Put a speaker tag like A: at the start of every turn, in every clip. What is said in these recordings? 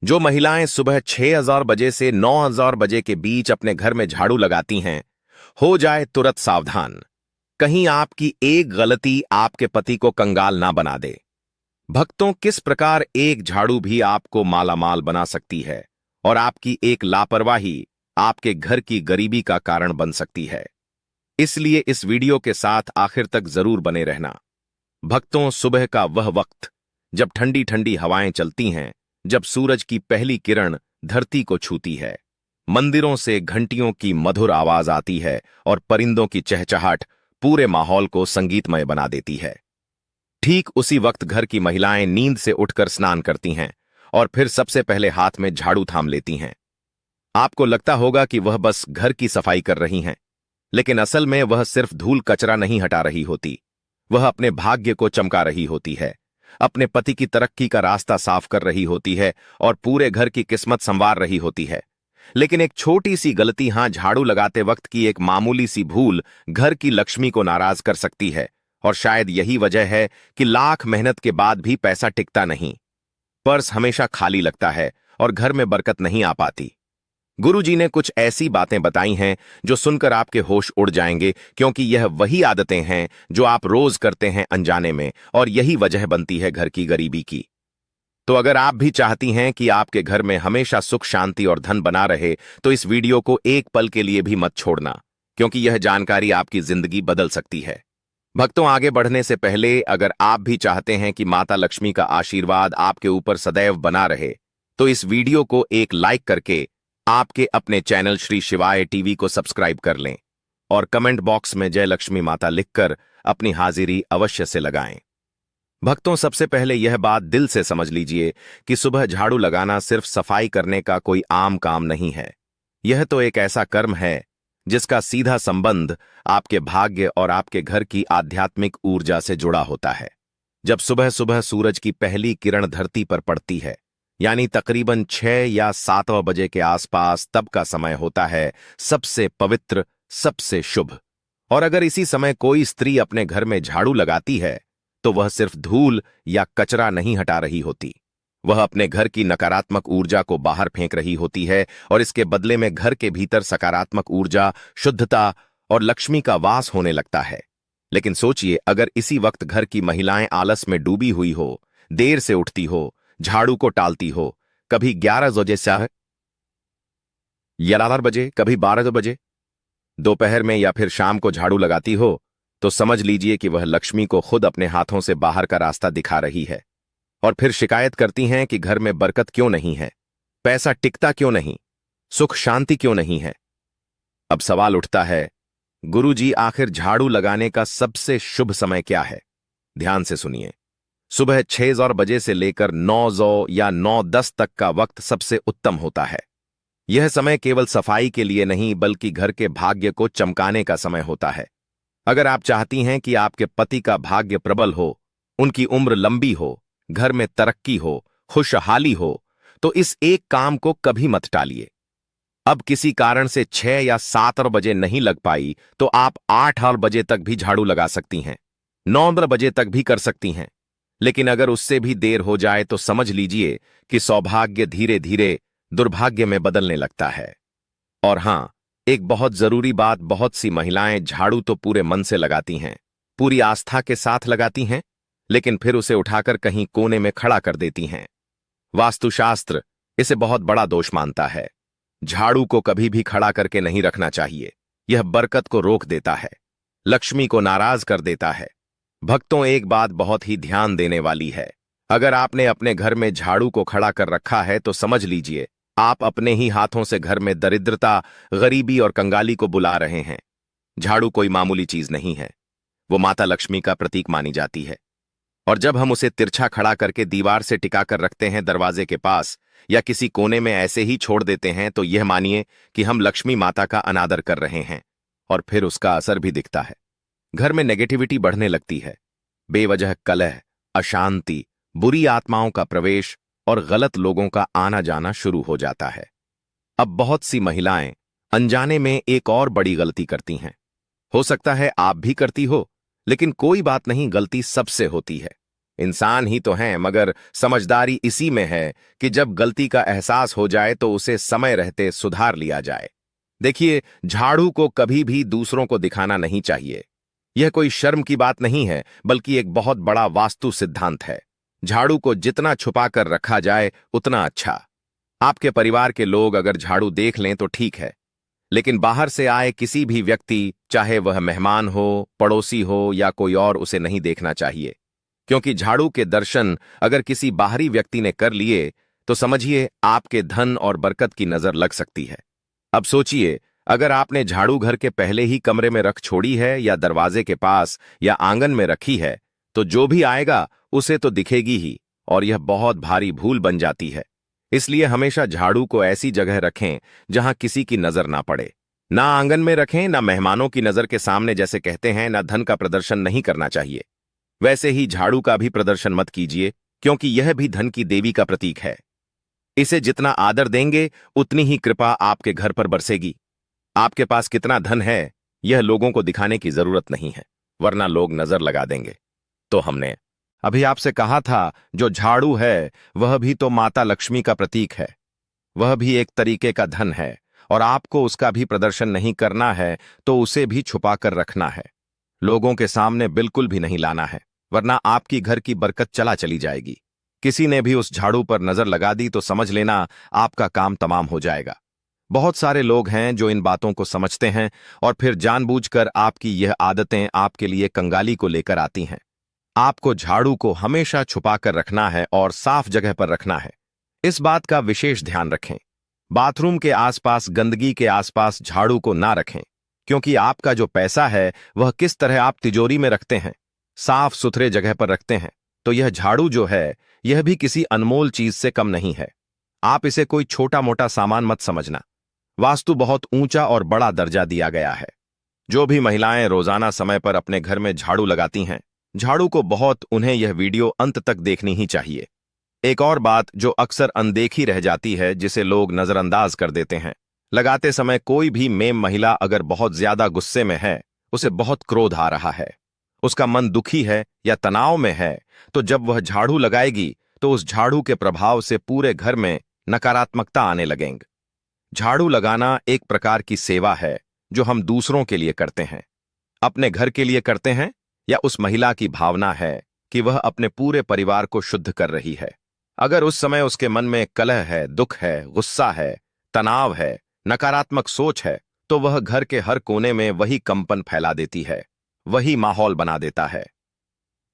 A: जो महिलाएं सुबह 6000 बजे से 9000 बजे के बीच अपने घर में झाड़ू लगाती हैं, हो जाए तुरंत सावधान। कहीं आपकी एक गलती आपके पति को कंगाल ना बना दे। भक्तों, किस प्रकार एक झाड़ू भी आपको मालामाल बना सकती है और आपकी एक लापरवाही आपके घर की गरीबी का कारण बन सकती है। इसलिए इस वीडियो के साथ आखिर तक जरूर बने रहना। भक्तों, सुबह का वह वक्त जब ठंडी ठंडी हवाएं चलती हैं, जब सूरज की पहली किरण धरती को छूती है, मंदिरों से घंटियों की मधुर आवाज आती है और परिंदों की चहचहाट पूरे माहौल को संगीतमय बना देती है। ठीक उसी वक्त घर की महिलाएं नींद से उठकर स्नान करती हैं और फिर सबसे पहले हाथ में झाड़ू थाम लेती हैं। आपको लगता होगा कि वह बस घर की सफाई कर रही हैं, लेकिन असल में वह सिर्फ धूल कचरा नहीं हटा रही होती। वह अपने भाग्य को चमका रही होती है, अपने पति की तरक्की का रास्ता साफ कर रही होती है और पूरे घर की किस्मत संवार रही होती है। लेकिन एक छोटी सी गलती, हां, झाड़ू लगाते वक्त की एक मामूली सी भूल घर की लक्ष्मी को नाराज कर सकती है। और शायद यही वजह है कि लाख मेहनत के बाद भी पैसा टिकता नहीं, पर्स हमेशा खाली लगता है और घर में बरकत नहीं आ पाती। गुरुजी ने कुछ ऐसी बातें बताई हैं जो सुनकर आपके होश उड़ जाएंगे, क्योंकि यह वही आदतें हैं जो आप रोज करते हैं अनजाने में, और यही वजह बनती है घर की गरीबी की। तो अगर आप भी चाहती हैं कि आपके घर में हमेशा सुख, शांति और धन बना रहे, तो इस वीडियो को एक पल के लिए भी मत छोड़ना, क्योंकि यह जानकारी आपकी जिंदगी बदल सकती है। भक्तों, आगे बढ़ने से पहले अगर आप भी चाहते हैं कि माता लक्ष्मी का आशीर्वाद आपके ऊपर सदैव बना रहे, तो इस वीडियो को एक लाइक करके आपके अपने चैनल श्री शिवाय टीवी को सब्सक्राइब कर लें और कमेंट बॉक्स में जय लक्ष्मी माता लिखकर अपनी हाजिरी अवश्य से लगाएं। भक्तों, सबसे पहले यह बात दिल से समझ लीजिए कि सुबह झाड़ू लगाना सिर्फ सफाई करने का कोई आम काम नहीं है। यह तो एक ऐसा कर्म है जिसका सीधा संबंध आपके भाग्य और आपके घर की आध्यात्मिक ऊर्जा से जुड़ा होता है। जब सुबह सुबह सूरज की पहली किरण धरती पर पड़ती है, यानी तकरीबन 6 या 7 बजे के आसपास, तब का समय होता है सबसे पवित्र, सबसे शुभ। और अगर इसी समय कोई स्त्री अपने घर में झाड़ू लगाती है, तो वह सिर्फ धूल या कचरा नहीं हटा रही होती, वह अपने घर की नकारात्मक ऊर्जा को बाहर फेंक रही होती है और इसके बदले में घर के भीतर सकारात्मक ऊर्जा, शुद्धता और लक्ष्मी का वास होने लगता है। लेकिन सोचिए, अगर इसी वक्त घर की महिलाएं आलस में डूबी हुई हो, देर से उठती हो, झाड़ू को टालती हो, कभी 11 बजे से 11 बजे, कभी 12 बजे, दोपहर में या फिर शाम को झाड़ू लगाती हो, तो समझ लीजिए कि वह लक्ष्मी को खुद अपने हाथों से बाहर का रास्ता दिखा रही है। और फिर शिकायत करती हैं कि घर में बरकत क्यों नहीं है, पैसा टिकता क्यों नहीं, सुख शांति क्यों नहीं है। अब सवाल उठता है, गुरुजी, आखिर झाड़ू लगाने का सबसे शुभ समय क्या है? ध्यान से सुनिए। सुबह 6 बजे से लेकर 9 या 9:10 तक का वक्त सबसे उत्तम होता है। यह समय केवल सफाई के लिए नहीं, बल्कि घर के भाग्य को चमकाने का समय होता है। अगर आप चाहती हैं कि आपके पति का भाग्य प्रबल हो, उनकी उम्र लंबी हो, घर में तरक्की हो, खुशहाली हो, तो इस एक काम को कभी मत टालिए। अब किसी कारण से 6 या 7 बजे नहीं लग पाई, तो आप 8 बजे तक भी झाड़ू लगा सकती हैं, 9 बजे तक भी कर सकती हैं। लेकिन अगर उससे भी देर हो जाए, तो समझ लीजिए कि सौभाग्य धीरे धीरे दुर्भाग्य में बदलने लगता है। और हां, एक बहुत जरूरी बात, बहुत सी महिलाएं झाड़ू तो पूरे मन से लगाती हैं, पूरी आस्था के साथ लगाती हैं, लेकिन फिर उसे उठाकर कहीं कोने में खड़ा कर देती हैं। वास्तुशास्त्र इसे बहुत बड़ा दोष मानता है। झाड़ू को कभी भी खड़ा करके नहीं रखना चाहिए, यह बरकत को रोक देता है, लक्ष्मी को नाराज कर देता है। भक्तों, एक बात बहुत ही ध्यान देने वाली है, अगर आपने अपने घर में झाड़ू को खड़ा कर रखा है, तो समझ लीजिए आप अपने ही हाथों से घर में दरिद्रता, गरीबी और कंगाली को बुला रहे हैं। झाड़ू कोई मामूली चीज नहीं है, वो माता लक्ष्मी का प्रतीक मानी जाती है। और जब हम उसे तिरछा खड़ा करके दीवार से टिकाकर रखते हैं, दरवाजे के पास या किसी कोने में ऐसे ही छोड़ देते हैं, तो यह मानिए कि हम लक्ष्मी माता का अनादर कर रहे हैं, और फिर उसका असर भी दिखता है। घर में नेगेटिविटी बढ़ने लगती है, बेवजह कलह, अशांति, बुरी आत्माओं का प्रवेश और गलत लोगों का आना जाना शुरू हो जाता है। अब बहुत सी महिलाएं अनजाने में एक और बड़ी गलती करती हैं। हो सकता है आप भी करती हो, लेकिन कोई बात नहीं, गलती सबसे होती है। इंसान ही तो हैं, मगर समझदारी इसी में है कि जब गलती का एहसास हो जाए तो उसे समय रहते सुधार लिया जाए। देखिए, झाड़ू को कभी भी दूसरों को दिखाना नहीं चाहिए। यह कोई शर्म की बात नहीं है, बल्कि एक बहुत बड़ा वास्तु सिद्धांत है। झाड़ू को जितना छुपा कर रखा जाए उतना अच्छा। आपके परिवार के लोग अगर झाड़ू देख लें तो ठीक है, लेकिन बाहर से आए किसी भी व्यक्ति, चाहे वह मेहमान हो, पड़ोसी हो या कोई और, उसे नहीं देखना चाहिए। क्योंकि झाड़ू के दर्शन अगर किसी बाहरी व्यक्ति ने कर लिए तो समझिए आपके धन और बरकत की नजर लग सकती है। अब सोचिए, अगर आपने झाड़ू घर के पहले ही कमरे में रख छोड़ी है या दरवाजे के पास या आंगन में रखी है, तो जो भी आएगा उसे तो दिखेगी ही, और यह बहुत भारी भूल बन जाती है। इसलिए हमेशा झाड़ू को ऐसी जगह रखें जहां किसी की नजर ना पड़े। ना आंगन में रखें, ना मेहमानों की नजर के सामने, जैसे कहते हैं ना धन का प्रदर्शन नहीं करना चाहिए। वैसे ही झाड़ू का भी प्रदर्शन मत कीजिए, क्योंकि यह भी धन की देवी का प्रतीक है। इसे जितना आदर देंगे उतनी ही कृपा आपके घर पर बरसेगी। आपके पास कितना धन है यह लोगों को दिखाने की जरूरत नहीं है, वरना लोग नजर लगा देंगे। तो हमने अभी आपसे कहा था, जो झाड़ू है वह भी तो माता लक्ष्मी का प्रतीक है। वह भी एक तरीके का धन है, और आपको उसका भी प्रदर्शन नहीं करना है तो उसे भी छुपा कर रखना है। लोगों के सामने बिल्कुल भी नहीं लाना है, वरना आपकी घर की बरकत चला चली जाएगी। किसी ने भी उस झाड़ू पर नजर लगा दी तो समझ लेना आपका काम तमाम हो जाएगा। बहुत सारे लोग हैं जो इन बातों को समझते हैं और फिर जानबूझकर आपकी यह आदतें आपके लिए कंगाली को लेकर आती हैं। आपको झाड़ू को हमेशा छुपा कर रखना है और साफ जगह पर रखना है। इस बात का विशेष ध्यान रखें। बाथरूम के आसपास, गंदगी के आसपास झाड़ू को ना रखें, क्योंकि आपका जो पैसा है वह किस तरह आप तिजोरी में रखते हैं, साफ सुथरे जगह पर रखते हैं, तो यह झाड़ू जो है यह भी किसी अनमोल चीज से कम नहीं है। आप इसे कोई छोटा मोटा सामान मत समझना। वास्तु बहुत ऊंचा और बड़ा दर्जा दिया गया है। जो भी महिलाएं रोजाना समय पर अपने घर में झाड़ू लगाती हैं, झाड़ू को बहुत उन्हें यह वीडियो अंत तक देखनी ही चाहिए। एक और बात जो अक्सर अनदेखी रह जाती है, जिसे लोग नजरअंदाज कर देते हैं, लगाते समय कोई भी मेम महिला अगर बहुत ज्यादा गुस्से में है, उसे बहुत क्रोध आ रहा है, उसका मन दुखी है या तनाव में है, तो जब वह झाड़ू लगाएगी तो उस झाड़ू के प्रभाव से पूरे घर में नकारात्मकता आने लगेंगे। झाड़ू लगाना एक प्रकार की सेवा है जो हम दूसरों के लिए करते हैं, अपने घर के लिए करते हैं, या उस महिला की भावना है कि वह अपने पूरे परिवार को शुद्ध कर रही है। अगर उस समय उसके मन में कलह है, दुख है, गुस्सा है, तनाव है, नकारात्मक सोच है, तो वह घर के हर कोने में वही कंपन फैला देती है, वही माहौल बना देता है।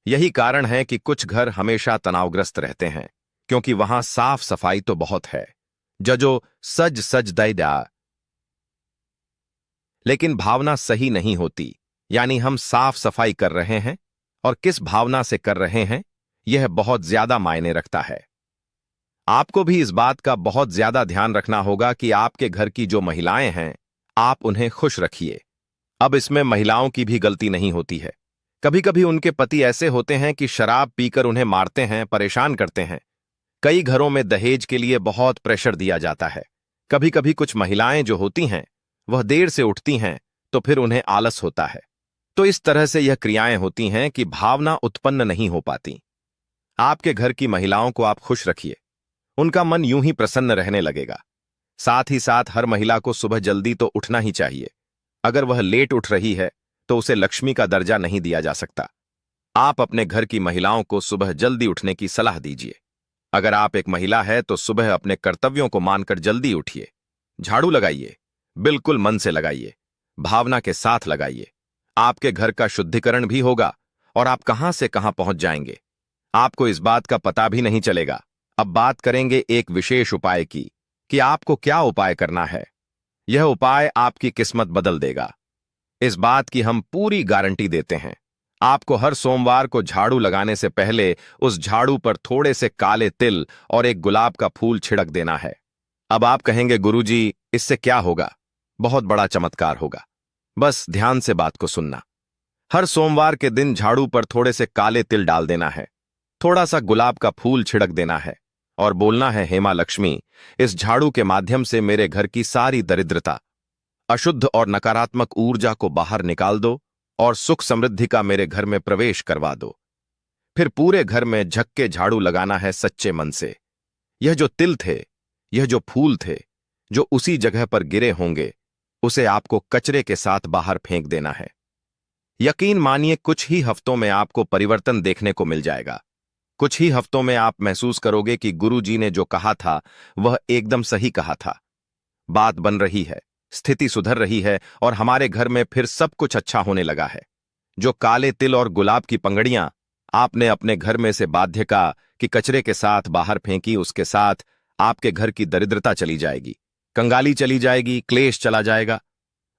A: यही कारण है कि कुछ घर हमेशा तनावग्रस्त रहते हैं, क्योंकि वहां साफ सफाई तो बहुत है, जजो सज सज दैडा, लेकिन भावना सही नहीं होती। यानी हम साफ सफाई कर रहे हैं और किस भावना से कर रहे हैं, यह बहुत ज्यादा मायने रखता है। आपको भी इस बात का बहुत ज्यादा ध्यान रखना होगा कि आपके घर की जो महिलाएं हैं, आप उन्हें खुश रखिए। अब इसमें महिलाओं की भी गलती नहीं होती है। कभी कभी उनके पति ऐसे होते हैं कि शराब पीकर उन्हें मारते हैं, परेशान करते हैं। कई घरों में दहेज के लिए बहुत प्रेशर दिया जाता है। कभी कभी कुछ महिलाएं जो होती हैं वह देर से उठती हैं, तो फिर उन्हें आलस होता है। तो इस तरह से यह क्रियाएं होती हैं कि भावना उत्पन्न नहीं हो पाती। आपके घर की महिलाओं को आप खुश रखिए, उनका मन यूं ही प्रसन्न रहने लगेगा। साथ ही साथ हर महिला को सुबह जल्दी तो उठना ही चाहिए। अगर वह लेट उठ रही है तो उसे लक्ष्मी का दर्जा नहीं दिया जा सकता। आप अपने घर की महिलाओं को सुबह जल्दी उठने की सलाह दीजिए। अगर आप एक महिला है तो सुबह अपने कर्तव्यों को मानकर जल्दी उठिए। झाड़ू लगाइए, बिल्कुल मन से लगाइए, भावना के साथ लगाइए। आपके घर का शुद्धिकरण भी होगा और आप कहां से कहां पहुंच जाएंगे, आपको इस बात का पता भी नहीं चलेगा। अब बात करेंगे एक विशेष उपाय की कि आपको क्या उपाय करना है। यह उपाय आपकी किस्मत बदल देगा, इस बात की हम पूरी गारंटी देते हैं। आपको हर सोमवार को झाड़ू लगाने से पहले उस झाड़ू पर थोड़े से काले तिल और एक गुलाब का फूल छिड़क देना है। अब आप कहेंगे, गुरुजी इससे क्या होगा? बहुत बड़ा चमत्कार होगा। बस ध्यान से बात को सुनना। हर सोमवार के दिन झाड़ू पर थोड़े से काले तिल डाल देना है, थोड़ा सा गुलाब का फूल छिड़क देना है और बोलना है, हे मां लक्ष्मी, इस झाड़ू के माध्यम से मेरे घर की सारी दरिद्रता, अशुद्ध और नकारात्मक ऊर्जा को बाहर निकाल दो और सुख समृद्धि का मेरे घर में प्रवेश करवा दो। फिर पूरे घर में झक्के झाड़ू लगाना है सच्चे मन से। यह जो तिल थे, यह जो फूल थे, जो उसी जगह पर गिरे होंगे, उसे आपको कचरे के साथ बाहर फेंक देना है। यकीन मानिए, कुछ ही हफ्तों में आपको परिवर्तन देखने को मिल जाएगा। कुछ ही हफ्तों में आप महसूस करोगे कि गुरुजी ने जो कहा था वह एकदम सही कहा था। बात बन रही है, स्थिति सुधर रही है और हमारे घर में फिर सब कुछ अच्छा होने लगा है। जो काले तिल और गुलाब की पंगड़ियां आपने अपने घर में से बाध्य का कि कचरे के साथ बाहर फेंकी, उसके साथ आपके घर की दरिद्रता चली जाएगी, कंगाली चली जाएगी, क्लेश चला जाएगा।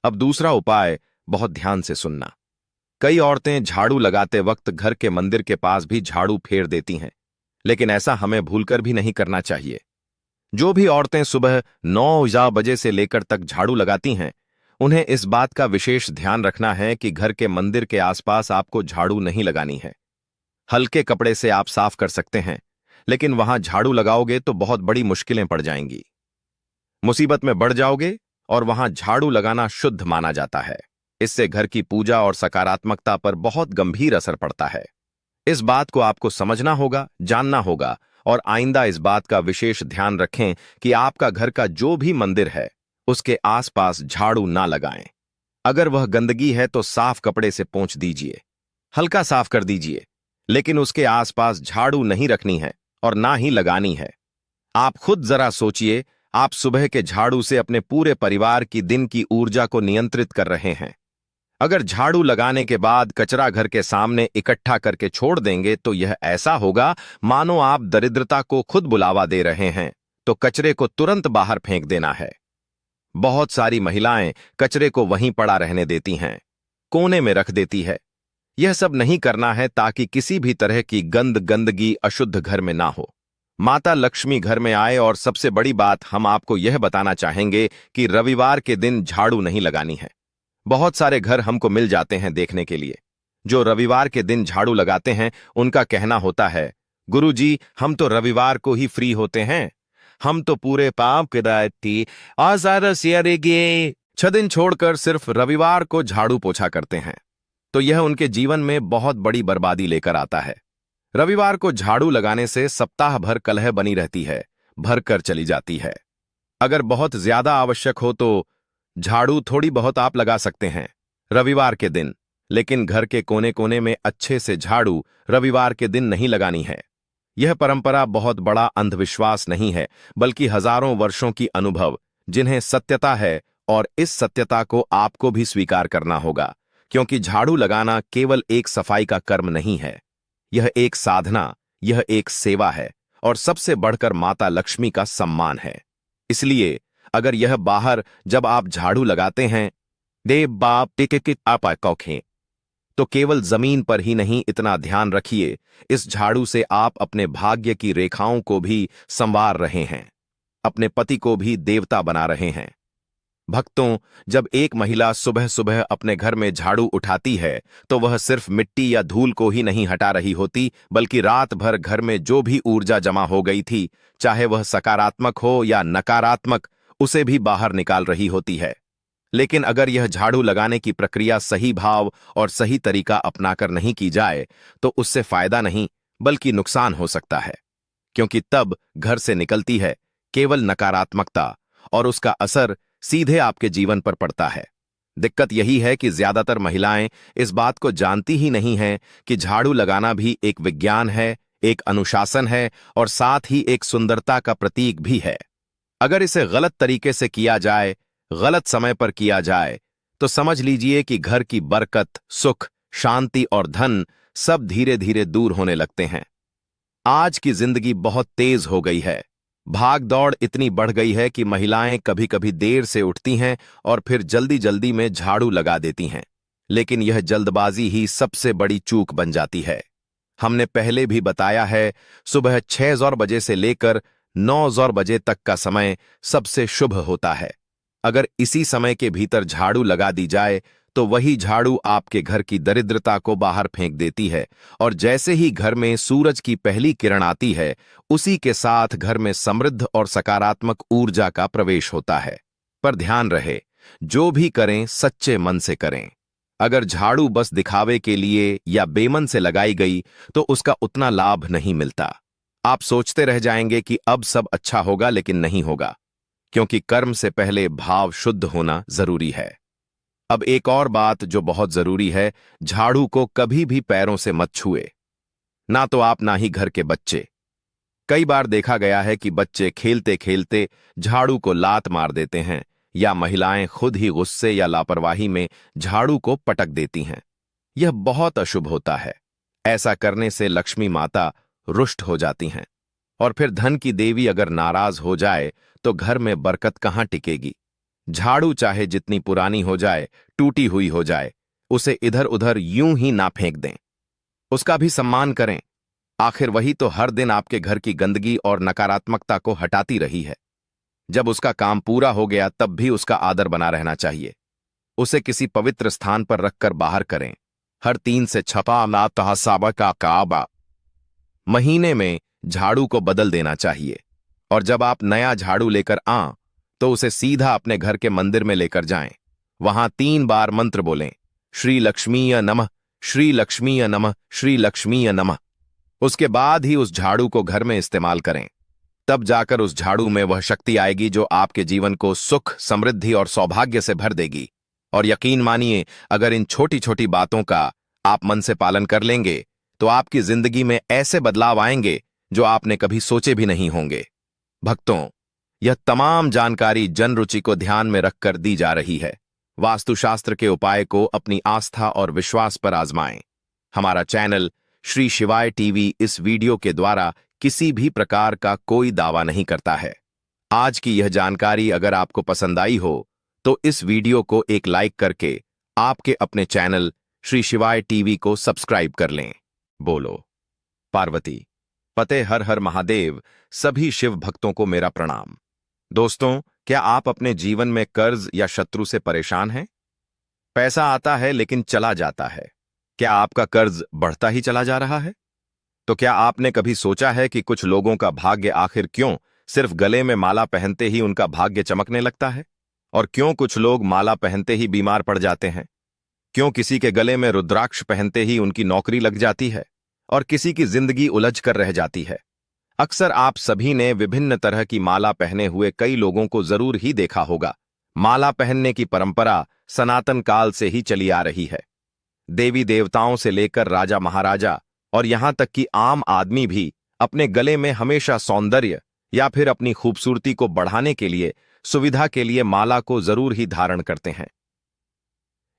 A: अब दूसरा उपाय बहुत ध्यान से सुनना। कई औरतें झाड़ू लगाते वक्त घर के मंदिर के पास भी झाड़ू फेर देती हैं, लेकिन ऐसा हमें भूलकर भी नहीं करना चाहिए। जो भी औरतें सुबह 9 बजे से लेकर तक झाड़ू लगाती हैं, उन्हें इस बात का विशेष ध्यान रखना है कि घर के मंदिर के आसपास आपको झाड़ू नहीं लगानी है। हल्के कपड़े से आप साफ कर सकते हैं, लेकिन वहां झाड़ू लगाओगे तो बहुत बड़ी मुश्किलें पड़ जाएंगी, मुसीबत में बढ़ जाओगे। और वहां झाड़ू लगाना शुद्ध माना जाता है। इससे घर की पूजा और सकारात्मकता पर बहुत गंभीर असर पड़ता है। इस बात को आपको समझना होगा, जानना होगा, और आइंदा इस बात का विशेष ध्यान रखें कि आपका घर का जो भी मंदिर है उसके आसपास झाड़ू ना लगाएं। अगर वह गंदगी है तो साफ कपड़े से पोंछ दीजिए, हल्का साफ कर दीजिए, लेकिन उसके आसपास झाड़ू नहीं रखनी है और ना ही लगानी है। आप खुद जरा सोचिए, आप सुबह के झाड़ू से अपने पूरे परिवार की दिन की ऊर्जा को नियंत्रित कर रहे हैं। अगर झाड़ू लगाने के बाद कचरा घर के सामने इकट्ठा करके छोड़ देंगे तो यह ऐसा होगा मानो आप दरिद्रता को खुद बुलावा दे रहे हैं। तो कचरे को तुरंत बाहर फेंक देना है। बहुत सारी महिलाएं कचरे को वहीं पड़ा रहने देती हैं, कोने में रख देती है। यह सब नहीं करना है ताकि किसी भी तरह की गंदगी अशुद्ध घर में ना हो। माता लक्ष्मी घर में आए। और सबसे बड़ी बात हम आपको यह बताना चाहेंगे कि रविवार के दिन झाड़ू नहीं लगानी है। बहुत सारे घर हमको मिल जाते हैं देखने के लिए जो रविवार के दिन झाड़ू लगाते हैं। उनका कहना होता है, गुरुजी हम तो रविवार को ही फ्री होते हैं, हम तो पूरे पाप किदायती आज़ार सियारेगे 6 दिन छोड़कर सिर्फ रविवार को झाड़ू पोछा करते हैं। तो यह उनके जीवन में बहुत बड़ी बर्बादी लेकर आता है। रविवार को झाड़ू लगाने से सप्ताह भर कलह बनी रहती है, भर कर चली जाती है। अगर बहुत ज्यादा आवश्यक हो तो झाड़ू थोड़ी बहुत आप लगा सकते हैं रविवार के दिन, लेकिन घर के कोने कोने में अच्छे से झाड़ू रविवार के दिन नहीं लगानी है। यह परंपरा बहुत बड़ा अंधविश्वास नहीं है, बल्कि हजारों वर्षों की अनुभव जिन्हें सत्यता है, और इस सत्यता को आपको भी स्वीकार करना होगा, क्योंकि झाड़ू लगाना केवल एक सफाई का कर्म नहीं है। यह एक साधना, यह एक सेवा है, और सबसे बढ़कर माता लक्ष्मी का सम्मान है। इसलिए अगर यह बाहर जब आप झाड़ू लगाते हैं देव बाप टिक आप कौखें, तो केवल जमीन पर ही नहीं, इतना ध्यान रखिए, इस झाड़ू से आप अपने भाग्य की रेखाओं को भी संवार रहे हैं, अपने पति को भी देवता बना रहे हैं। भक्तों, जब एक महिला सुबह सुबह अपने घर में झाड़ू उठाती है तो वह सिर्फ मिट्टी या धूल को ही नहीं हटा रही होती, बल्कि रात भर घर में जो भी ऊर्जा जमा हो गई थी, चाहे वह सकारात्मक हो या नकारात्मक, उसे भी बाहर निकाल रही होती है। लेकिन अगर यह झाड़ू लगाने की प्रक्रिया सही भाव और सही तरीका अपनाकर नहीं की जाए तो उससे फायदा नहीं बल्कि नुकसान हो सकता है, क्योंकि तब घर से निकलती है केवल नकारात्मकता और उसका असर सीधे आपके जीवन पर पड़ता है। दिक्कत यही है कि ज्यादातर महिलाएं इस बात को जानती ही नहीं हैं कि झाड़ू लगाना भी एक विज्ञान है, एक अनुशासन है और साथ ही एक सुंदरता का प्रतीक भी है। अगर इसे गलत तरीके से किया जाए, गलत समय पर किया जाए, तो समझ लीजिए कि घर की बरकत, सुख, शांति और धन सब धीरे धीरे दूर होने लगते हैं। आज की जिंदगी बहुत तेज हो गई है। भाग दौड़ इतनी बढ़ गई है कि महिलाएं कभी कभी देर से उठती हैं और फिर जल्दी जल्दी में झाड़ू लगा देती हैं, लेकिन यह जल्दबाजी ही सबसे बड़ी चूक बन जाती है। हमने पहले भी बताया है, सुबह 6 बजे से लेकर 9 बजे तक का समय सबसे शुभ होता है। अगर इसी समय के भीतर झाड़ू लगा दी जाए तो वही झाड़ू आपके घर की दरिद्रता को बाहर फेंक देती है, और जैसे ही घर में सूरज की पहली किरण आती है, उसी के साथ घर में समृद्ध और सकारात्मक ऊर्जा का प्रवेश होता है। पर ध्यान रहे, जो भी करें सच्चे मन से करें। अगर झाड़ू बस दिखावे के लिए या बेमन से लगाई गई तो उसका उतना लाभ नहीं मिलता। आप सोचते रह जाएंगे कि अब सब अच्छा होगा, लेकिन नहीं होगा, क्योंकि कर्म से पहले भाव शुद्ध होना जरूरी है। अब एक और बात जो बहुत जरूरी है, झाड़ू को कभी भी पैरों से मत छुए, ना तो आप ना ही घर के बच्चे। कई बार देखा गया है कि बच्चे खेलते खेलते झाड़ू को लात मार देते हैं, या महिलाएं खुद ही गुस्से या लापरवाही में झाड़ू को पटक देती हैं। यह बहुत अशुभ होता है। ऐसा करने से लक्ष्मी माता रुष्ट हो जाती हैं, और फिर धन की देवी अगर नाराज हो जाए तो घर में बरकत कहां टिकेगी। झाड़ू चाहे जितनी पुरानी हो जाए, टूटी हुई हो जाए, उसे इधर उधर यूं ही ना फेंक दें, उसका भी सम्मान करें। आखिर वही तो हर दिन आपके घर की गंदगी और नकारात्मकता को हटाती रही है। जब उसका काम पूरा हो गया तब भी उसका आदर बना रहना चाहिए। उसे किसी पवित्र स्थान पर रखकर बाहर करें। हर 3 से 6 ना तहसाबा का काबा महीने में झाड़ू को बदल देना चाहिए। और जब आप नया झाड़ू लेकर आं तो उसे सीधा अपने घर के मंदिर में लेकर जाएं। वहां 3 बार मंत्र बोलें, श्री लक्ष्मीय नमः, श्री लक्ष्मीय नमः, श्री लक्ष्मीय नमः। उसके बाद ही उस झाड़ू को घर में इस्तेमाल करें। तब जाकर उस झाड़ू में वह शक्ति आएगी जो आपके जीवन को सुख, समृद्धि और सौभाग्य से भर देगी। और यकीन मानिए, अगर इन छोटी छोटी बातों का आप मन से पालन कर लेंगे तो आपकी जिंदगी में ऐसे बदलाव आएंगे जो आपने कभी सोचे भी नहीं होंगे। भक्तों, यह तमाम जानकारी जन रुचि को ध्यान में रखकर दी जा रही है। वास्तुशास्त्र के उपाय को अपनी आस्था और विश्वास पर आजमाएं। हमारा चैनल श्री शिवाय टीवी इस वीडियो के द्वारा किसी भी प्रकार का कोई दावा नहीं करता है। आज की यह जानकारी अगर आपको पसंद आई हो तो इस वीडियो को एक लाइक करके आपके अपने चैनल श्री शिवाय टीवी को सब्सक्राइब कर लें। बोलो पार्वती पते हर हर महादेव। सभी शिव भक्तों को मेरा प्रणाम। दोस्तों, क्या आप अपने जीवन में कर्ज या शत्रु से परेशान हैं? पैसा आता है लेकिन चला जाता है। क्या आपका कर्ज बढ़ता ही चला जा रहा है? तो क्या आपने कभी सोचा है कि कुछ लोगों का भाग्य आखिर क्यों सिर्फ गले में माला पहनते ही उनका भाग्य चमकने लगता है? और क्यों कुछ लोग माला पहनते ही बीमार पड़ जाते हैं? क्यों किसी के गले में रुद्राक्ष पहनते ही उनकी नौकरी लग जाती है और किसी की जिंदगी उलझ कर रह जाती है? अक्सर आप सभी ने विभिन्न तरह की माला पहने हुए कई लोगों को जरूर ही देखा होगा। माला पहनने की परंपरा सनातन काल से ही चली आ रही है। देवी देवताओं से लेकर राजा महाराजा और यहां तक कि आम आदमी भी अपने गले में हमेशा सौंदर्य या फिर अपनी खूबसूरती को बढ़ाने के लिए, सुविधा के लिए माला को जरूर ही धारण करते हैं।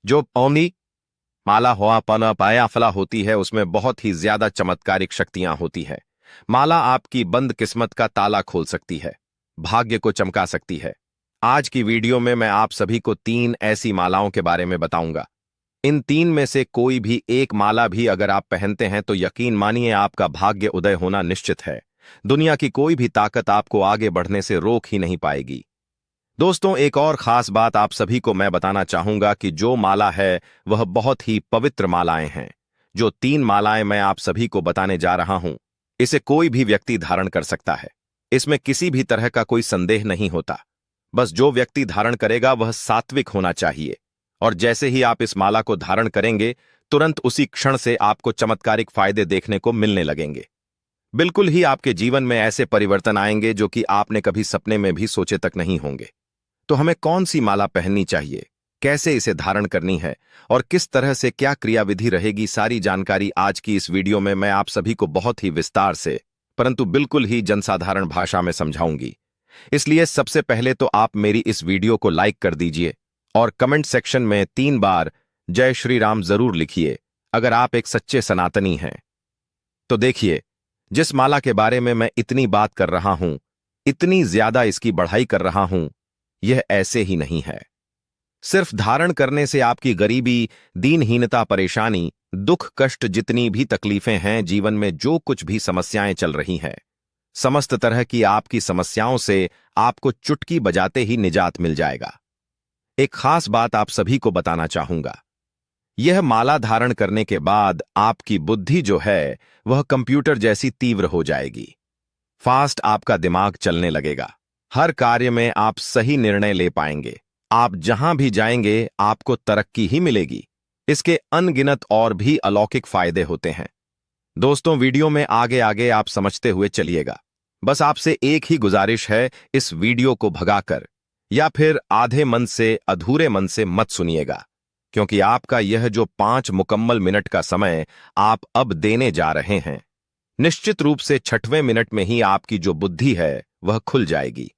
A: जो पौनी माला हुआ पना पाया फला होती है, उसमें बहुत ही ज्यादा चमत्कारिक शक्तियां होती है। माला आपकी बंद किस्मत का ताला खोल सकती है, भाग्य को चमका सकती है। आज की वीडियो में मैं आप सभी को 3 ऐसी मालाओं के बारे में बताऊंगा। इन 3 में से कोई भी एक माला भी अगर आप पहनते हैं तो यकीन मानिए आपका भाग्य उदय होना निश्चित है। दुनिया की कोई भी ताकत आपको आगे बढ़ने से रोक ही नहीं पाएगी। दोस्तों, एक और खास बात आप सभी को मैं बताना चाहूंगा कि जो माला है वह बहुत ही पवित्र मालाएं हैं। जो 3 मालाएं मैं आप सभी को बताने जा रहा हूं, इसे कोई भी व्यक्ति धारण कर सकता है। इसमें किसी भी तरह का कोई संदेह नहीं होता। बस जो व्यक्ति धारण करेगा वह सात्विक होना चाहिए। और जैसे ही आप इस माला को धारण करेंगे, तुरंत उसी क्षण से आपको चमत्कारिक फायदे देखने को मिलने लगेंगे। बिल्कुल ही आपके जीवन में ऐसे परिवर्तन आएंगे जो कि आपने कभी सपने में भी सोचे तक नहीं होंगे। तो हमें कौन सी माला पहननी चाहिए, कैसे इसे धारण करनी है और किस तरह से क्या क्रियाविधि रहेगी, सारी जानकारी आज की इस वीडियो में मैं आप सभी को बहुत ही विस्तार से, परंतु बिल्कुल ही जनसाधारण भाषा में समझाऊंगी। इसलिए सबसे पहले तो आप मेरी इस वीडियो को लाइक कर दीजिए और कमेंट सेक्शन में 3 बार जय श्री राम जरूर लिखिए अगर आप एक सच्चे सनातनी हैं। तो देखिए, जिस माला के बारे में मैं इतनी बात कर रहा हूं, इतनी ज्यादा इसकी बढ़ाई कर रहा हूं, यह ऐसे ही नहीं है। सिर्फ धारण करने से आपकी गरीबी, दीनहीनता, परेशानी, दुख, कष्ट, जितनी भी तकलीफें हैं, जीवन में जो कुछ भी समस्याएं चल रही हैं, समस्त तरह की आपकी समस्याओं से आपको चुटकी बजाते ही निजात मिल जाएगा। एक खास बात आप सभी को बताना चाहूंगा। यह माला धारण करने के बाद आपकी बुद्धि जो है वह कंप्यूटर जैसी तीव्र हो जाएगी। फास्ट आपका दिमाग चलने लगेगा। हर कार्य में आप सही निर्णय ले पाएंगे। आप जहां भी जाएंगे आपको तरक्की ही मिलेगी। इसके अनगिनत और भी अलौकिक फायदे होते हैं। दोस्तों, वीडियो में आगे आगे आप समझते हुए चलिएगा। बस आपसे एक ही गुजारिश है, इस वीडियो को भगाकर या फिर आधे मन से अधूरे मन से मत सुनिएगा, क्योंकि आपका यह जो 5 मुकम्मल मिनट का समय आप अब देने जा रहे हैं, निश्चित रूप से 6वें मिनट में ही आपकी जो बुद्धि है वह खुल जाएगी।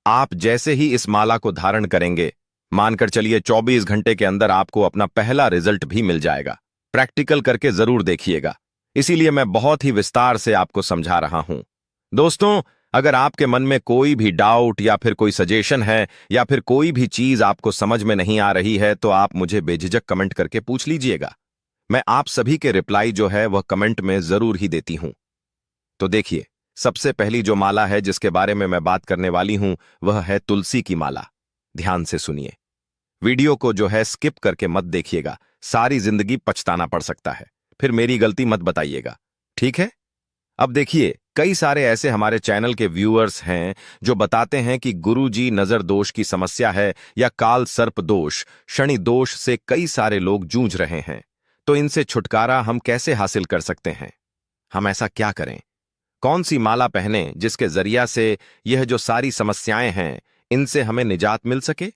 A: आप जैसे ही इस माला को धारण करेंगे, मानकर चलिए 24 घंटे के अंदर आपको अपना पहला रिजल्ट भी मिल जाएगा। प्रैक्टिकल करके जरूर देखिएगा, इसीलिए मैं बहुत ही विस्तार से आपको समझा रहा हूं। दोस्तों, अगर आपके मन में कोई भी डाउट या फिर कोई सजेशन है या फिर कोई भी चीज आपको समझ में नहीं आ रही है, तो आप मुझे बेझिझक कमेंट करके पूछ लीजिएगा। मैं आप सभी के रिप्लाई जो है वह कमेंट में जरूर ही देती हूं। तो देखिए, सबसे पहली जो माला है जिसके बारे में मैं बात करने वाली हूं, वह है तुलसी की माला। ध्यान से सुनिए, वीडियो को जो है स्किप करके मत देखिएगा, सारी जिंदगी पछताना पड़ सकता है, फिर मेरी गलती मत बताइएगा, ठीक है? अब देखिए, कई सारे ऐसे हमारे चैनल के व्यूअर्स हैं जो बताते हैं कि गुरुजी नजर दोष की समस्या है या काल सर्प दोष, शनि दोष से कई सारे लोग जूझ रहे हैं। तो इनसे छुटकारा हम कैसे हासिल कर सकते हैं? हम ऐसा क्या करें? कौन सी माला पहने जिसके जरिया से यह जो सारी समस्याएं हैं इनसे हमें निजात मिल सके?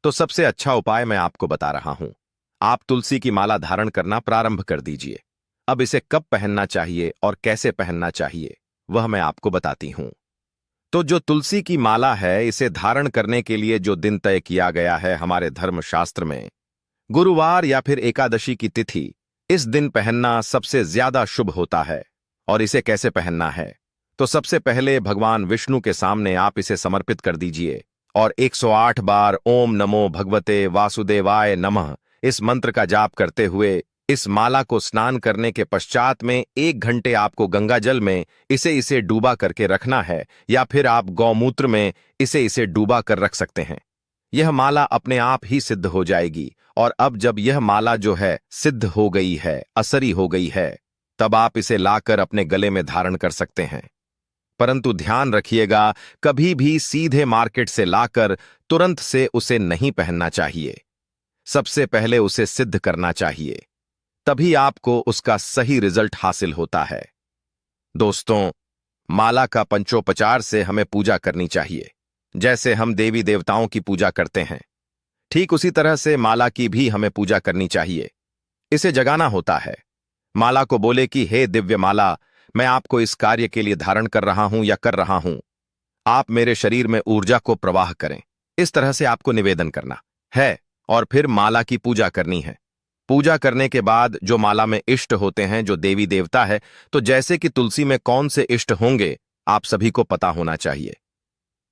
A: तो सबसे अच्छा उपाय मैं आपको बता रहा हूं। आप तुलसी की माला धारण करना प्रारंभ कर दीजिए। अब इसे कब पहनना चाहिए और कैसे पहनना चाहिए, वह मैं आपको बताती हूं। तो जो तुलसी की माला है, इसे धारण करने के लिए जो दिन तय किया गया है हमारे धर्मशास्त्र में, गुरुवार या फिर एकादशी की तिथि, इस दिन पहनना सबसे ज्यादा शुभ होता है। और इसे कैसे पहनना है? तो सबसे पहले भगवान विष्णु के सामने आप इसे समर्पित कर दीजिए और 108 बार ओम नमो भगवते वासुदेवाय नमः इस मंत्र का जाप करते हुए इस माला को स्नान करने के पश्चात में 1 घंटे आपको गंगा जल में इसे डूबा करके रखना है, या फिर आप गौमूत्र में इसे डूबा कर रख सकते हैं। यह माला अपने आप ही सिद्ध हो जाएगी। और अब जब यह माला जो है सिद्ध हो गई है, असरी हो गई है, तब आप इसे लाकर अपने गले में धारण कर सकते हैं। परंतु ध्यान रखिएगा, कभी भी सीधे मार्केट से लाकर तुरंत से उसे नहीं पहनना चाहिए। सबसे पहले उसे सिद्ध करना चाहिए, तभी आपको उसका सही रिजल्ट हासिल होता है। दोस्तों, माला का पंचोपचार से हमें पूजा करनी चाहिए। जैसे हम देवी देवताओं की पूजा करते हैं, ठीक उसी तरह से माला की भी हमें पूजा करनी चाहिए। इसे जगाना होता है। माला को बोले कि हे दिव्य माला, मैं आपको इस कार्य के लिए धारण कर रहा हूं या कर रहा हूं। आप मेरे शरीर में ऊर्जा को प्रवाह करें। इस तरह से आपको निवेदन करना है और फिर माला की पूजा करनी है। पूजा करने के बाद जो माला में इष्ट होते हैं, जो देवी देवता है, तो जैसे कि तुलसी में कौन से इष्ट होंगे आप सभी को पता होना चाहिए।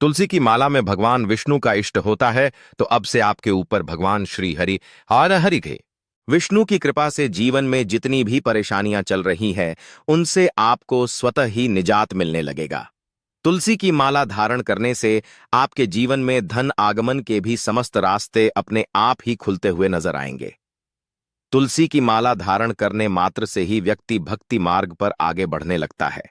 A: तुलसी की माला में भगवान विष्णु का इष्ट होता है, तो अब से आपके ऊपर भगवान श्री हरि हर हरि के विष्णु की कृपा से जीवन में जितनी भी परेशानियां चल रही हैं, उनसे आपको स्वतः ही निजात मिलने लगेगा। तुलसी की माला धारण करने से आपके जीवन में धन आगमन के भी समस्त रास्ते अपने आप ही खुलते हुए नजर आएंगे। तुलसी की माला धारण करने मात्र से ही व्यक्ति भक्ति मार्ग पर आगे बढ़ने लगता है।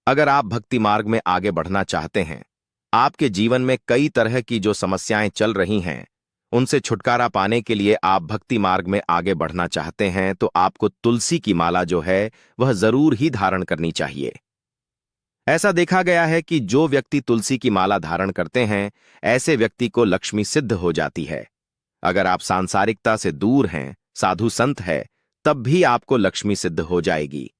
A: अगर आप भक्ति मार्ग में आगे बढ़ना चाहते हैं, आपके जीवन में कई तरह की जो समस्याएं चल रही हैं, उनसे छुटकारा पाने के लिए आप भक्ति मार्ग में आगे बढ़ना चाहते हैं, तो आपको तुलसी की माला जो है वह जरूर ही धारण करनी चाहिए। ऐसा देखा गया है कि जो व्यक्ति तुलसी की माला धारण करते हैं, ऐसे व्यक्ति को लक्ष्मी सिद्ध हो जाती है। अगर आप सांसारिकता से दूर हैं, साधु संत है, तब भी आपको लक्ष्मी सिद्ध हो जाएगी।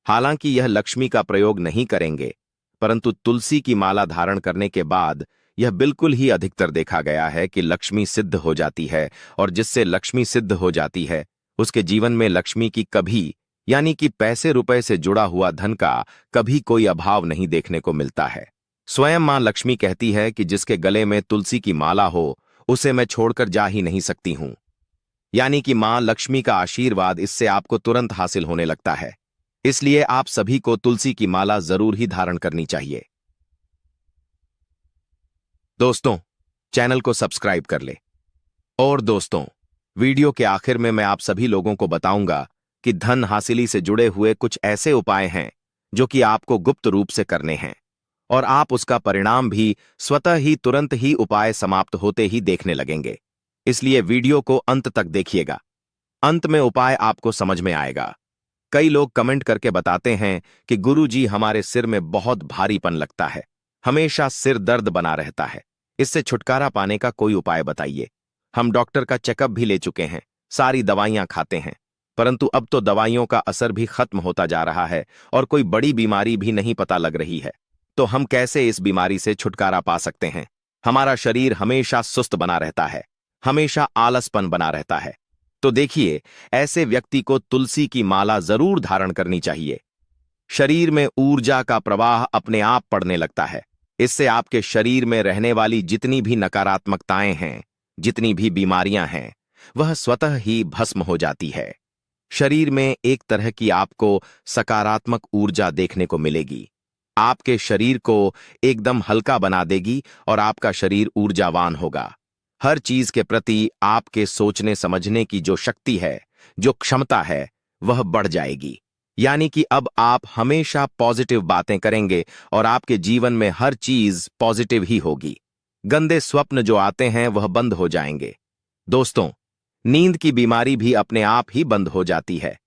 A: हालांकि यह लक्ष्मी का प्रयोग नहीं करेंगे, परंतु तुलसी की माला धारण करने के बाद यह बिल्कुल ही अधिकतर देखा गया है कि लक्ष्मी सिद्ध हो जाती है। और जिससे लक्ष्मी सिद्ध हो जाती है, उसके जीवन में लक्ष्मी की कभी, यानी कि पैसे रुपए से जुड़ा हुआ धन का कभी कोई अभाव नहीं देखने को मिलता है। स्वयं मां लक्ष्मी कहती है कि जिसके गले में तुलसी की माला हो, उसे मैं छोड़कर जा ही नहीं सकती हूं। यानी कि मां लक्ष्मी का आशीर्वाद इससे आपको तुरंत हासिल होने लगता है। इसलिए आप सभी को तुलसी की माला जरूर ही धारण करनी चाहिए। दोस्तों, चैनल को सब्सक्राइब कर ले। और दोस्तों, वीडियो के आखिर में मैं आप सभी लोगों को बताऊंगा कि धन हासिली से जुड़े हुए कुछ ऐसे उपाय हैं जो कि आपको गुप्त रूप से करने हैं, और आप उसका परिणाम भी स्वतः ही तुरंत ही उपाय समाप्त होते ही देखने लगेंगे। इसलिए वीडियो को अंत तक देखिएगा। अंत में उपाय आपको समझ में आएगा। कई लोग कमेंट करके बताते हैं कि गुरुजी हमारे सिर में बहुत भारीपन लगता है, हमेशा सिर दर्द बना रहता है, इससे छुटकारा पाने का कोई उपाय बताइए। हम डॉक्टर का चेकअप भी ले चुके हैं, सारी दवाइयां खाते हैं, परंतु अब तो दवाइयों का असर भी खत्म होता जा रहा है और कोई बड़ी बीमारी भी नहीं पता लग रही है। तो हम कैसे इस बीमारी से छुटकारा पा सकते हैं? हमारा शरीर हमेशा सुस्त बना रहता है, हमेशा आलसपन बना रहता है। तो देखिए, ऐसे व्यक्ति को तुलसी की माला जरूर धारण करनी चाहिए। शरीर में ऊर्जा का प्रवाह अपने आप पड़ने लगता है। इससे आपके शरीर में रहने वाली जितनी भी नकारात्मकताएं हैं, जितनी भी बीमारियां हैं, वह स्वतः ही भस्म हो जाती है। शरीर में एक तरह की आपको सकारात्मक ऊर्जा देखने को मिलेगी। आपके शरीर को एकदम हल्का बना देगी और आपका शरीर ऊर्जावान होगा। हर चीज के प्रति आपके सोचने समझने की जो शक्ति है, जो क्षमता है, वह बढ़ जाएगी। यानी कि अब आप हमेशा पॉजिटिव बातें करेंगे और आपके जीवन में हर चीज पॉजिटिव ही होगी। गंदे स्वप्न जो आते हैं वह बंद हो जाएंगे। दोस्तों, नींद की बीमारी भी अपने आप ही बंद हो जाती है।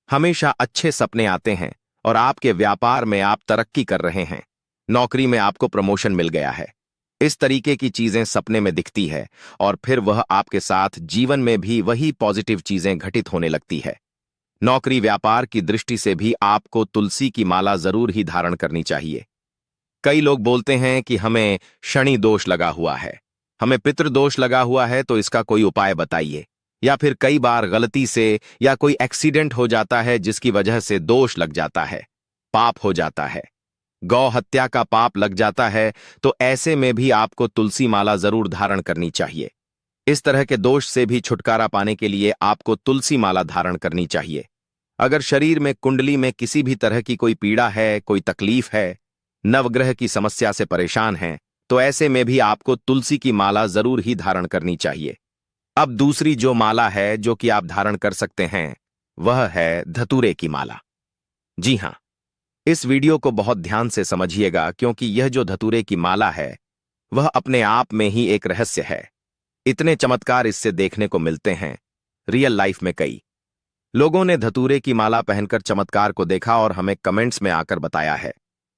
A: हमेशा अच्छे सपने आते हैं और आपके व्यापार में आप तरक्की कर रहे हैं, नौकरी में आपको प्रमोशन मिल गया है। इस तरीके की चीजें सपने में दिखती है और फिर वह आपके साथ जीवन में भी वही पॉजिटिव चीजें घटित होने लगती है। नौकरी व्यापार की दृष्टि से भी आपको तुलसी की माला जरूर ही धारण करनी चाहिए। कई लोग बोलते हैं कि हमें शनि दोष लगा हुआ है, हमें पितृदोष लगा हुआ है, तो इसका कोई उपाय बताइए। या फिर कई बार गलती से या कोई एक्सीडेंट हो जाता है जिसकी वजह से दोष लग जाता है, पाप हो जाता है, गौ हत्या का पाप लग जाता है, तो ऐसे में भी आपको तुलसी माला जरूर धारण करनी चाहिए। इस तरह के दोष से भी छुटकारा पाने के लिए आपको तुलसी माला धारण करनी चाहिए। अगर शरीर में कुंडली में किसी भी तरह की कोई पीड़ा है, कोई तकलीफ है, नवग्रह की समस्या से परेशान हैं, तो ऐसे में भी आपको तुलसी की माला जरूर ही धारण करनी चाहिए। अब दूसरी जो माला है जो कि आप धारण कर सकते हैं, वह है धतूरे की माला। जी हां, इस वीडियो को बहुत ध्यान से समझिएगा, क्योंकि यह जो धतूरे की माला है वह अपने आप में ही एक रहस्य है। इतने चमत्कार इससे देखने को मिलते हैं रियल लाइफ में। कई लोगों ने धतूरे की माला पहनकर चमत्कार को देखा और हमें कमेंट्स में आकर बताया है।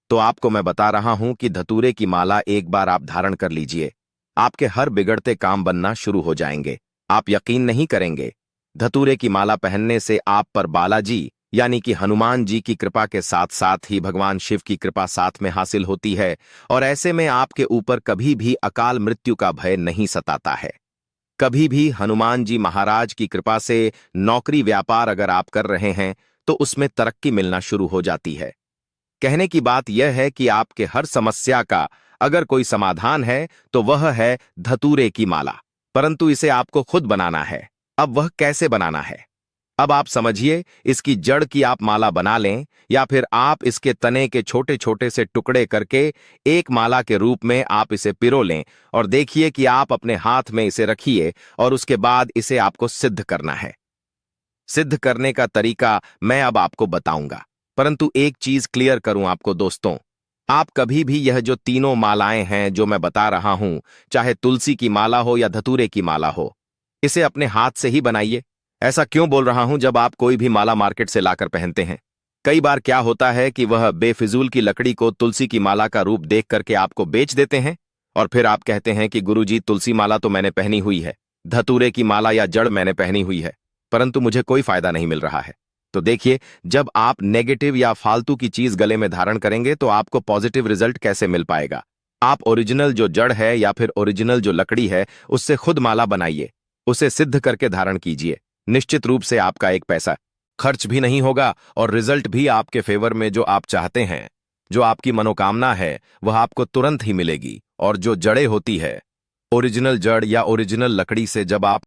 A: तो आपको मैं बता रहा हूं कि धतूरे की माला एक बार आप धारण कर लीजिए, आपके हर बिगड़ते काम बनना शुरू हो जाएंगे। आप यकीन नहीं करेंगे, धतूरे की माला पहनने से आप पर बालाजी यानी कि हनुमान जी की कृपा के साथ साथ ही भगवान शिव की कृपा साथ में हासिल होती है और ऐसे में आपके ऊपर कभी भी अकाल मृत्यु का भय नहीं सताता है। कभी भी हनुमान जी महाराज की कृपा से नौकरी व्यापार अगर आप कर रहे हैं तो उसमें तरक्की मिलना शुरू हो जाती है। कहने की बात यह है कि आपके हर समस्या का अगर कोई समाधान है तो वह है धतूरे की माला, परंतु इसे आपको खुद बनाना है। अब वह कैसे बनाना है, अब आप समझिए। इसकी जड़ की आप माला बना लें या फिर आप इसके तने के छोटे छोटे से टुकड़े करके एक माला के रूप में आप इसे पिरो लें और देखिए कि आप अपने हाथ में इसे रखिए और उसके बाद इसे आपको सिद्ध करना है। सिद्ध करने का तरीका मैं अब आपको बताऊंगा, परंतु एक चीज क्लियर करूं आपको दोस्तों, आप कभी भी यह जो तीनों मालाएं हैं जो मैं बता रहा हूं, चाहे तुलसी की माला हो या धतूरे की माला हो, इसे अपने हाथ से ही बनाइए। ऐसा क्यों बोल रहा हूं? जब आप कोई भी माला मार्केट से लाकर पहनते हैं, कई बार क्या होता है कि वह बेफिजूल की लकड़ी को तुलसी की माला का रूप देख करके आपको बेच देते हैं और फिर आप कहते हैं कि गुरुजी, तुलसी माला तो मैंने पहनी हुई है, धतूरे की माला या जड़ मैंने पहनी हुई है, परंतु मुझे कोई फायदा नहीं मिल रहा है। तो देखिए, जब आप नेगेटिव या फालतू की चीज गले में धारण करेंगे तो आपको पॉजिटिव रिजल्ट कैसे मिल पाएगा? आप ओरिजिनल जो जड़ है या फिर ओरिजिनल जो लकड़ी है उससे खुद माला बनाइए, उसे सिद्ध करके धारण कीजिए। निश्चित रूप से आपका एक पैसा खर्च भी नहीं होगा और रिजल्ट भी आपके फेवर में, जो आप चाहते हैं, जो आपकी मनोकामना है, वह आपको तुरंत ही मिलेगी। और जो जड़ें होती है, ओरिजिनल जड़ या ओरिजिनल लकड़ी से जब आप